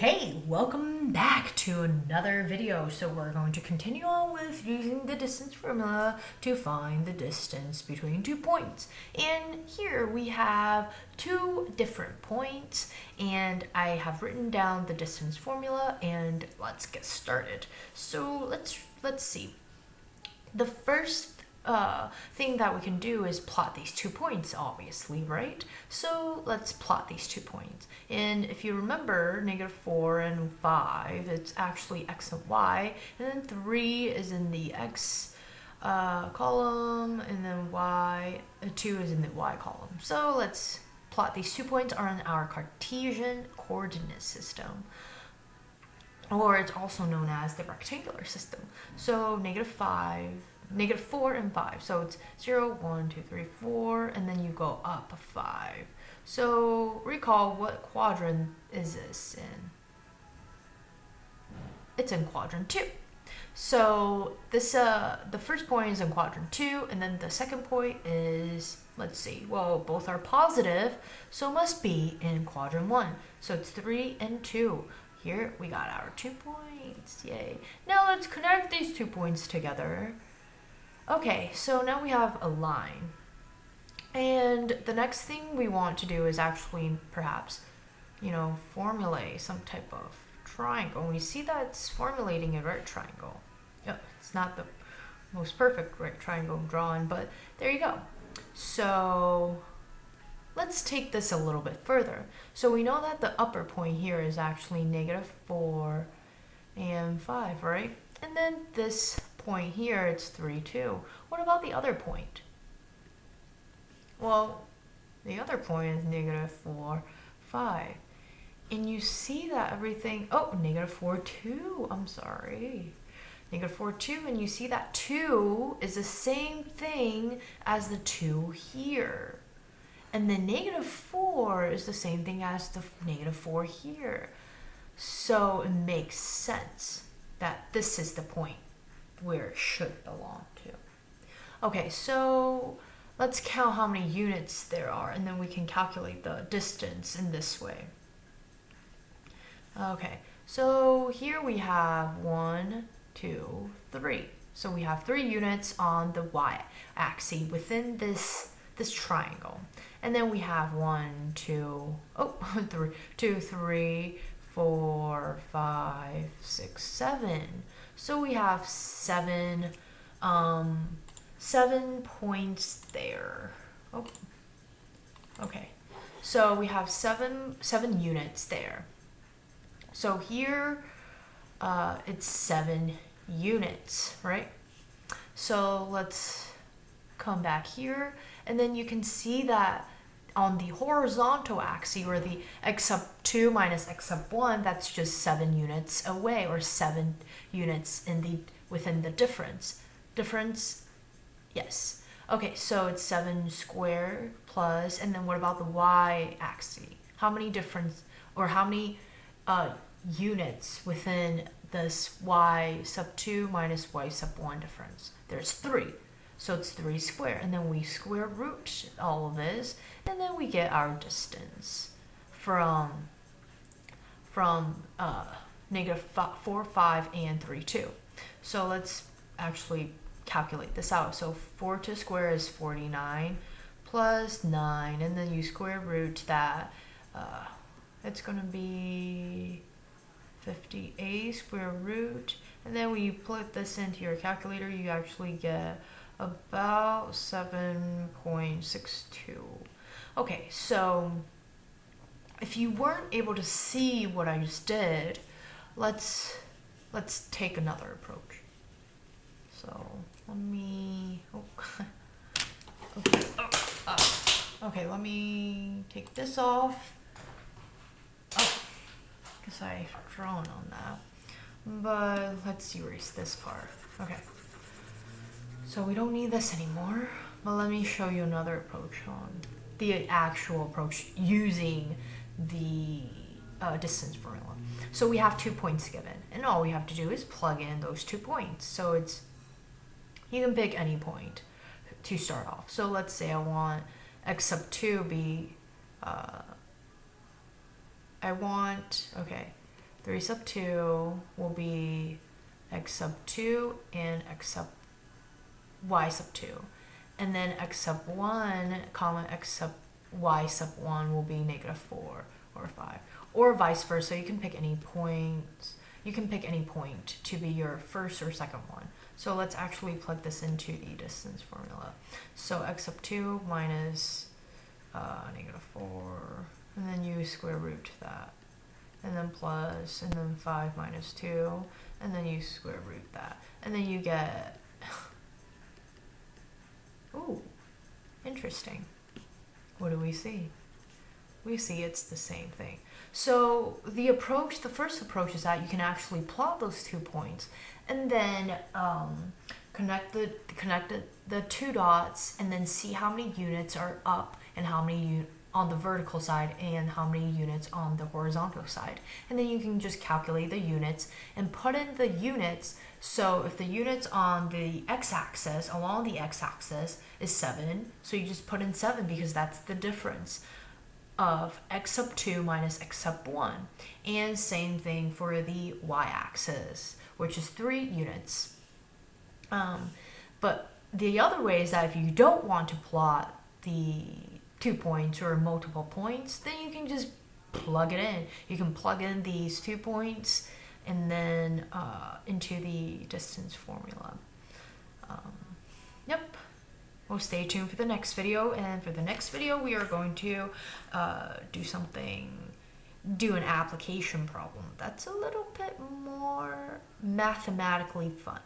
Okay, welcome back to another video. So we're going to continue on with using the distance formula to find the distance between 2 points. And here we have two different points, and I have written down the distance formula, and let's get started. So let's see. The first thing that we can do is plot these 2 points, obviously, right? So let's plot these 2 points. And if you remember, -4 and 5, it's actually x and y, and then 3 is in the x column, and then 2 is in the y column. So let's plot these 2 points are in our Cartesian coordinate system, or it's also known as the rectangular system. So -4 and 5. So it's 0, 1, 2, 3, 4, and then you go up 5. So recall, what quadrant is this in? It's in quadrant 2. So this the first point is in quadrant 2, and then the second point is, let's see, well, both are positive, so it must be in quadrant 1. So it's 3 and 2. Here we got our 2 points. Yay. Now let's connect these 2 points together. Okay, so now we have a line. And the next thing we want to do is actually perhaps, formulate some type of triangle. We see that it's formulating a right triangle. Yep, it's not the most perfect right triangle drawn, but there you go. So let's take this a little bit further. So we know that the upper point here is actually -4 and 5, right? And then this point here, it's 3, 2. What about the other point? Well, the other point is -4, 5. And you see that everything, -4, 2, I'm sorry. -4, 2, and you see that 2 is the same thing as the 2 here. And the -4 is the same thing as the -4 here. So it makes sense that this is the point where it should belong to. Okay, so let's count how many units there are, and then we can calculate the distance in this way. Okay, so here we have 1, 2, 3. So we have 3 units on the y-axis within this triangle. And then we have 1, 2, 3, 4, 5, 6, 7. So we have 7 points there. Oh, okay. So we have seven units there. So here, it's 7 units, right? So let's come back here, and then you can see that on the horizontal axis, or the x sub 2 minus x sub 1, that's just 7 units away, or 7 units within the difference. Difference, yes. Okay, so it's 7 squared plus, and then what about the y-axis? How many units within this y sub 2 minus y sub 1 difference? There's 3. So it's 3 squared, and then we square root all of this, and then we get our distance from -4, 5, and 3, 2. So let's actually calculate this out. So 4 to square is 49 plus 9, and then you square root that. It's going to be 58 square root, and then when you put this into your calculator, you actually get about 7.62. Okay, so if you weren't able to see what I just did, let's take another approach. So let me okay, let me take this off. Guess I've drawn on that, but let's erase this part. Okay, so we don't need this anymore, but let me show you another approach on the actual approach using the distance formula. So we have 2 points given, and all we have to do is plug in those 2 points. So you can pick any point to start off. So let's say I want x sub 2 be 3 sub 2 will be x sub 2 and x sub y sub 2. And then x sub 1 comma x sub y sub 1 will be negative 4 or 5. Or vice versa, you can pick any point. You can pick any point to be your first or second one. So let's actually plug this into the distance formula. So x sub 2 minus negative 4, and then you square root that. And then plus, and then 5 minus 2, and then you square root that. And then you get, ooh, interesting. What do we see? We see it's the same thing. So the first approach is that you can actually plot those 2 points and then connect the 2 dots and then see how many units are up and how many on the vertical side and how many units on the horizontal side. And then you can just calculate the units and put in the units. So if the units on the x-axis, along the x-axis is 7, so you just put in 7 because that's the difference of x sub 2 minus x sub 1. And same thing for the y-axis, which is 3 units. But the other way is that if you don't want to plot the 2 points or multiple points, then you can just plug it in. You can plug in these 2 points and then into the distance formula. Yep. Well, stay tuned for the next video, and for the next video we are going to do an application problem that's a little bit more mathematically fun.